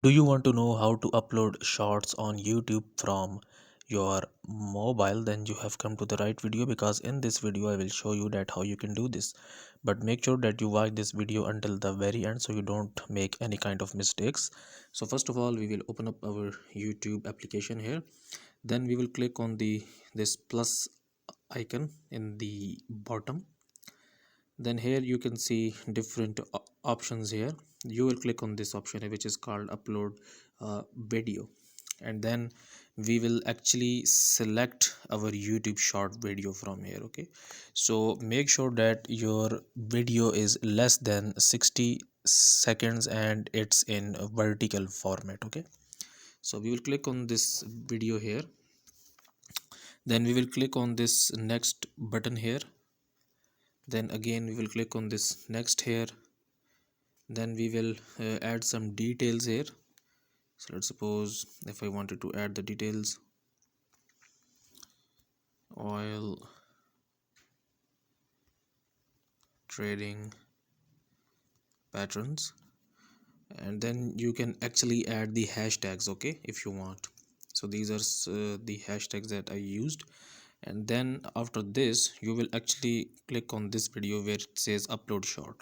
Do you want to know how to upload shorts on YouTube from your mobile? Then you have come to the right video, because in this video I will show you that how you can do this. But make sure that you watch this video until the very end so you don't make any kind of mistakes. So first of all, we will open up our YouTube application here. Then we will click on this plus icon in the bottom. Then here you can see different options here. You will click on this option which is called upload video, and then we will actually select our YouTube short video from here. Okay, so make sure that your video is less than 60 seconds and it's in a vertical format. Okay, so we will click on this video here. Then we will click on this next button here. Then again we will click on this next here. Then we will add some details here. So let's suppose if I wanted to add the details, oil trading patterns, and then you can actually add the hashtags, okay, if you want. So these are the hashtags that I used. And then after this you will actually click on this video where it says upload short,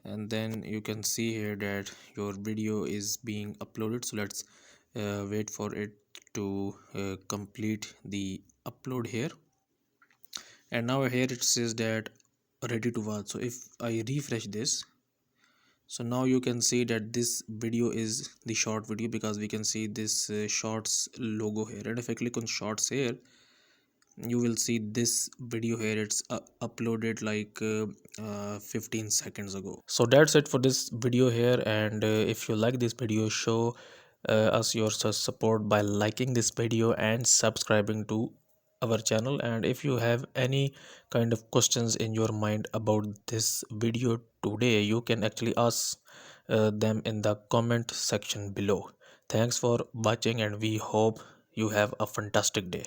and then you can see here that your video is being uploaded. So let's wait for it to complete the upload here. And now here it says that ready to watch. So if I refresh this, so now you can see that this video is the short video, because we can see this shorts logo here. And if I click on shorts here, you will see this video here. It's uploaded like 15 seconds ago. So that's it for this video here. And if you like this video, show us your support by liking this video and subscribing to our channel. And if you have any kind of questions in your mind about this video today, you can actually ask them in the comment section below. Thanks for watching, and we hope you have a fantastic day.